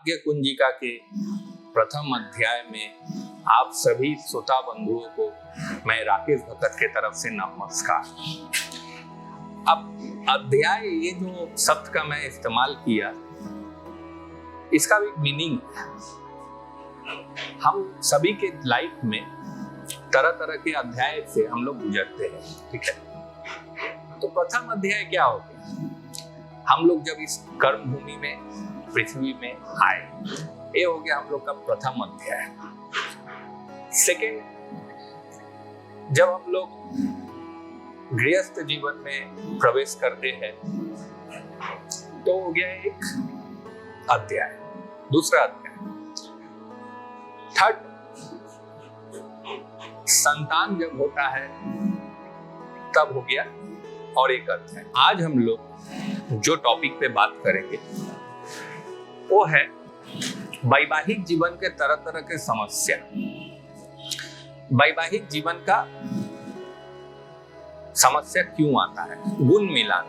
भाग्य कुंजिका के प्रथम अध्याय में आप सभी श्रोता बंधुओं को मैं राकेश भगत के तरफ से नमस्कार। अब अध्याय, ये जो शब्द का मैं इस्तेमाल किया, इसका भी मीनिंग है। हम सभी के लाइफ में तरह तरह के अध्याय से हम लोग गुजरते हैं, ठीक है। तो प्रथम अध्याय क्या हो गया? हम लोग जब इस कर्म भूमि में, पृथ्वी में आए, ये हो गया हम लोग का प्रथम अध्याय। सेकेंड, जब हम लोग गृहस्थ जीवन में प्रवेश करते हैं तो हो गया एक अध्याय, दूसरा अध्याय। थर्ड, संतान जब होता है तब हो गया और एक अध्याय। आज हम लोग जो टॉपिक पे बात करेंगे वो है वैवाहिक जीवन के तरह तरह के समस्या। वैवाहिक जीवन का समस्या क्यों आता है? गुण मिलान।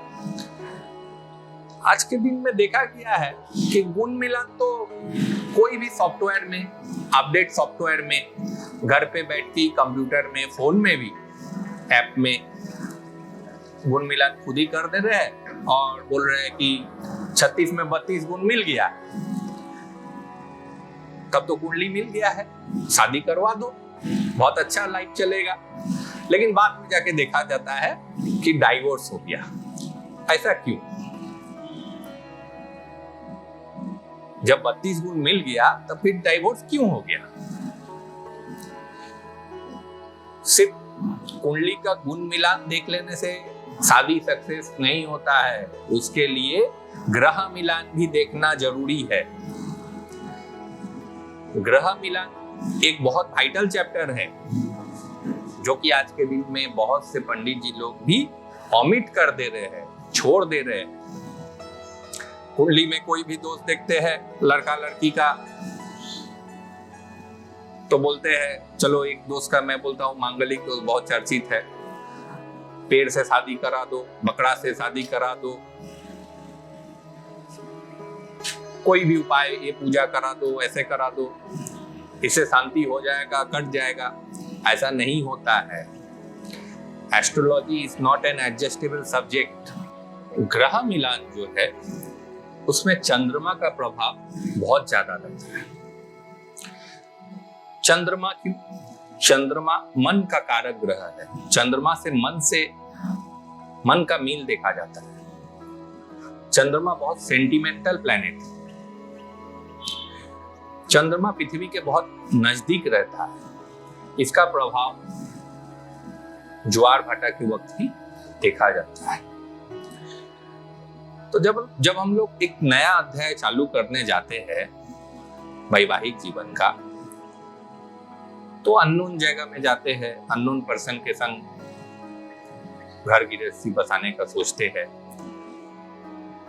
आज के दिन में देखा गया है कि गुण मिलान तो कोई भी सॉफ्टवेयर में, अपडेट सॉफ्टवेयर में, घर पे बैठ के कंप्यूटर में, फोन में भी, ऐप में गुण मिलान खुद ही कर दे रहे हैं और बोल रहे हैं कि 36 में 32 गुण मिल गया, तब तो कुंडली मिल गया है, शादी करवा दो, बहुत अच्छा लाइफ चलेगा। लेकिन बाद में जाके देखा जाता है कि डाइवोर्स हो गया। ऐसा क्यों? जब 32 गुण मिल गया तब फिर डाइवोर्स क्यों हो गया? सिर्फ कुंडली का गुण मिलान देख लेने से शादी सक्सेस नहीं होता है, उसके लिए ग्रह मिलान भी देखना जरूरी है। ग्रह मिलान एक बहुत वाइटल चैप्टर है जो कि आज के दिन में बहुत से पंडित जी लोग भी ओमिट कर दे रहे हैं, छोड़ दे रहे हैं। कुंडली में कोई भी दोस्त देखते हैं लड़का लड़की का तो बोलते हैं, चलो एक दोस्त का मैं बोलता हूँ मांगलिक दोस्त बहुत चर्चित है, पेड़ से शादी करा दो, बकरा से शादी करा दो, कोई भी उपाय, ये पूजा करा दो, ऐसे करा दो, इससे शांति हो जाएगा, कट जाएगा। ऐसा नहीं होता है। Astrology is not an adjustable subject. ग्रह मिलान जो है उसमें चंद्रमा का प्रभाव बहुत ज्यादा लगता है। चंद्रमा क्यों? चंद्रमा मन का कारक ग्रह है। चंद्रमा से मन का मील देखा जाता है। चंद्रमा बहुत सेंटिमेंटल प्लैनेट है। चंद्रमा पृथ्वी के बहुत नजदीक रहता है। इसका प्रभाव ज्वार भाटा के वक्त ही देखा जाता है। तो जब हम लोग एक नया अध्याय चालू करने जाते हैं वैवाहिक जीवन का, तो अननोन जगह में जाते हैं, अननोन पर्सन के संग घर गृहस्थी बसाने का सोचते हैं।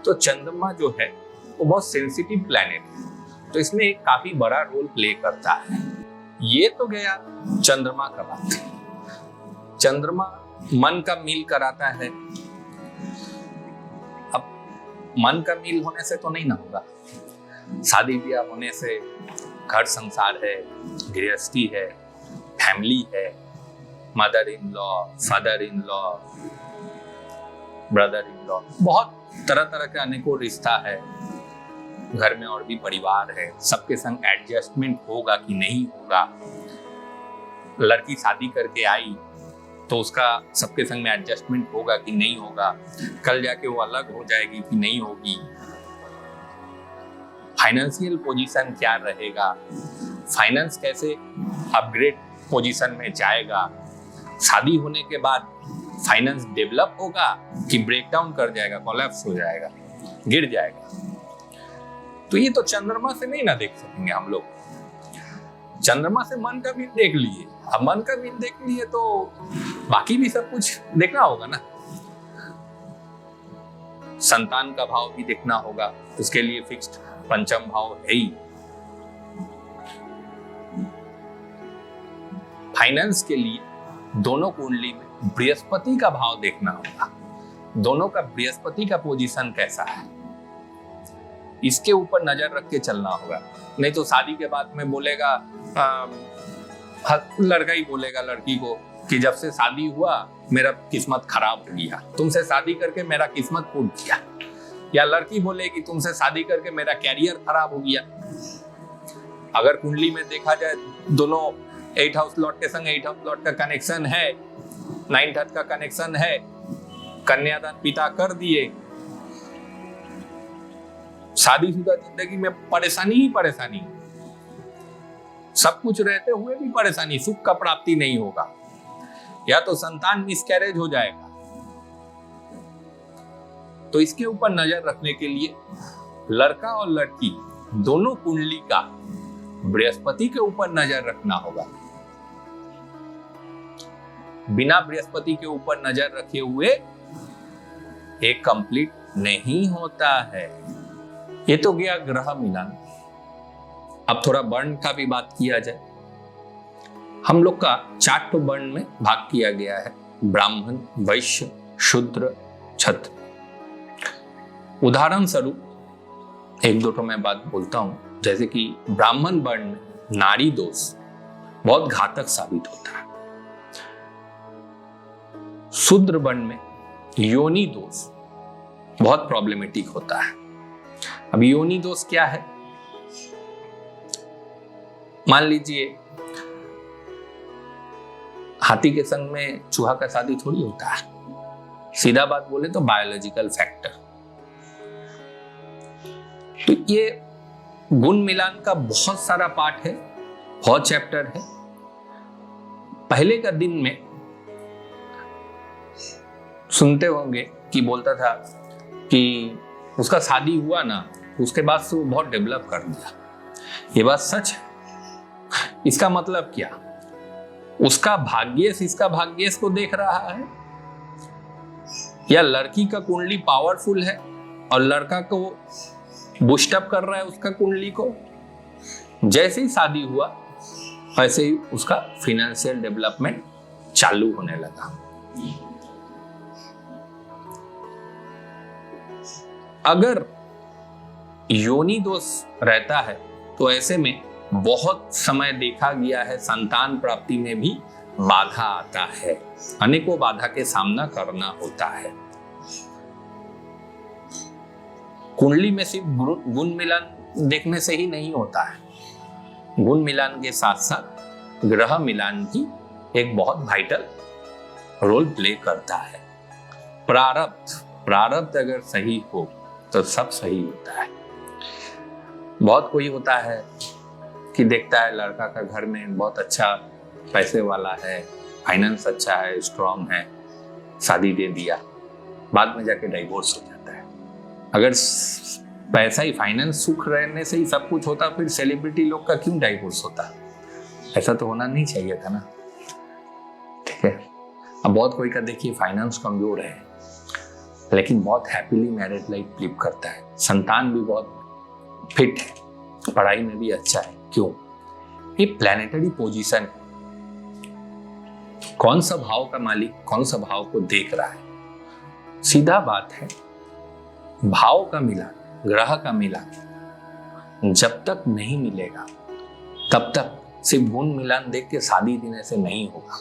तो चंद्रमा जो है वो बहुत सेंसिटिव प्लैनेट है, तो इसमें एक काफी बड़ा रोल प्ले करता है। ये तो गया चंद्रमा का बात। चंद्रमा मन का मील कराता है। अब मन का मील होने से तो नहीं ना होगा, शादी ब्याह होने से घर संसार है, गृहस्थी है, फैमिली है, mother in law, father in law, brother in law, बहुत तरह तरह के अनेकों रिश्ता है। घर में और भी परिवार है, सबके संग एडजस्टमेंट होगा कि नहीं होगा। लड़की शादी करके आई तो उसका सबके संग में एडजस्टमेंट होगा कि नहीं होगा। कल जाके वो अलग हो जाएगी कि नहीं होगी। फाइनेंशियल पोजीशन क्या रहेगा, फाइनेंस कैसे अपग्रेड पोजीशन में जाएगा, शादी होने के बाद फाइनेंस डेवलप होगा कि ब्रेकडाउन कर जाएगा, कोलैप्स हो जाएगा, गिर जाएगा। तो ये तो चंद्रमा से नहीं ना देख सकेंगे हम लोग। चंद्रमा से मन का मील देख लिए, अब मन का मील देख लिए तो बाकी भी सब कुछ देखना होगा ना। संतान का भाव भी देखना होगा, उसके लिए फिक्स्ड पंचम भाव है ही। फाइनेंस के लिए दोनों कुंडली में बृहस्पति का भाव देखना होगा, दोनों का बृहस्पति का पोजीशन कैसा है। इसके ऊपर नजर रख के चलना होगा। नहीं तो शादी के बाद में बोलेगा, लड़का ही बोलेगा लड़की को कि जब से शादी हुआ मेरा किस्मत खराब हो गया, तुमसे शादी करके मेरा किस्मत फूट गया। या लड़की बोलेगी तुमसे शादी करके मेरा कैरियर खराब हो गया। अगर कुंडली में देखा जाए दोनों 8 हाउस लॉर्ड के संग 8 हाउस लॉर्ड का कनेक्शन है, 9th हाउस का कनेक्शन है, कन्यादान पिता कर दिए, शादीशुदा जिंदगी में परेशानी ही परेशानी, सब कुछ रहते हुए भी परेशानी, सुख का प्राप्ति नहीं होगा, या तो संतान मिसकैरेज हो जाएगा। तो इसके ऊपर नजर रखने के लिए लड़का और लड़की दोनों कुंडली का बृहस्पति के ऊपर नजर रखना होगा। बिना बृहस्पति के ऊपर नजर रखे हुए एक कंप्लीट नहीं होता है। ये तो गया ग्रह मिलन। अब थोड़ा वर्ण का भी बात किया जाए। हम लोग का 4 वर्ण में भाग किया गया है, ब्राह्मण, वैश्य, शूद्र, क्षत्रिय। उदाहरण स्वरूप 1-2 मैं बात बोलता हूं, जैसे कि ब्राह्मण वर्ण में नारी दोष बहुत घातक साबित होता है। शूद्र वर्ण में योनि दोष बहुत प्रॉब्लमेटिक होता है। अब योनि दोष क्या है? मान लीजिए हाथी के संग में चूहा का शादी थोड़ी होता है। सीधा बात बोले तो बायोलॉजिकल फैक्टर। तो ये गुण मिलान का बहुत सारा पार्ट है, बहुत चैप्टर है। पहले का दिन में सुनते होंगे कि बोलता था कि उसका शादी हुआ ना, उसके बाद से वो बहुत डेवलप कर दिया। ये बात सच है। इसका मतलब क्या? उसका भाग्येश इसका भाग्येश को देख रहा है, या लड़की का कुंडली पावरफुल है और लड़का को बूस्टअप कर रहा है उसका कुंडली को। जैसे ही शादी हुआ वैसे ही उसका फाइनेंशियल डेवलपमेंट चालू होने लगा। अगर योनि दोष रहता है तो ऐसे में बहुत समय देखा गया है संतान प्राप्ति में भी बाधा आता है, अनेकों बाधा के सामना करना होता है। कुंडली में सिर्फ गुण मिलान देखने से ही नहीं होता है। गुण मिलान के साथ साथ ग्रह मिलान की एक बहुत वाइटल रोल प्ले करता है। प्रारब्ध अगर सही हो तो सब सही होता है। बहुत कोई होता है कि देखता है लड़का का घर में बहुत अच्छा पैसे वाला है, फाइनेंस अच्छा है, स्ट्रांग है, शादी दे दिया, बाद में जाके डाइवोर्स हो जाता है। अगर पैसा ही, फाइनेंस, सुख रहने से ही सब कुछ होता, फिर सेलिब्रिटी लोग का क्यों डाइवोर्स होता? ऐसा तो होना नहीं चाहिए था ना। ठीक है। अब बहुत कोई का देखिए फाइनेंस कमजोर है लेकिन बहुत हैप्पीली मैरिड लाइफ लिव करता है, संतान भी बहुत फिट है, पढ़ाई में भी अच्छा है। क्यों? ये प्लैनेटरी पोजीशन, कौन सा भाव का मालिक कौन सा भाव को देख रहा है। सीधा बात है, भाव का मिलान, ग्रह का मिलान जब तक नहीं मिलेगा तब तक सिर्फ गुण मिलान देख के शादी देने से नहीं होगा।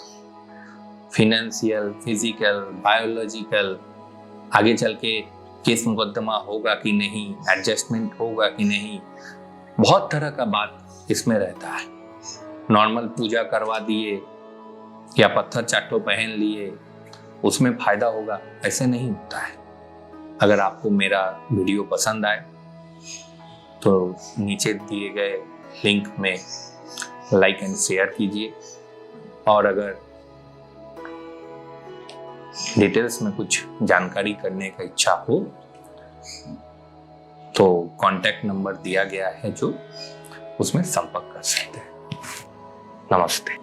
फिनेंशियल, फिजिकल, बायोलॉजिकल, आगे चल के केस मुकदमा होगा कि नहीं, एडजस्टमेंट होगा कि नहीं, बहुत तरह का बात इसमें रहता है। नॉर्मल पूजा करवा दिए या पत्थर चाटो पहन लिए उसमें फायदा होगा, ऐसे नहीं होता है। अगर आपको मेरा वीडियो पसंद आए तो नीचे दिए गए लिंक में लाइक एंड शेयर कीजिए, और अगर डिटेल्स में कुछ जानकारी करने का इच्छा हो तो कांटेक्ट नंबर दिया गया है जो उसमें संपर्क कर सकते हैं। नमस्ते।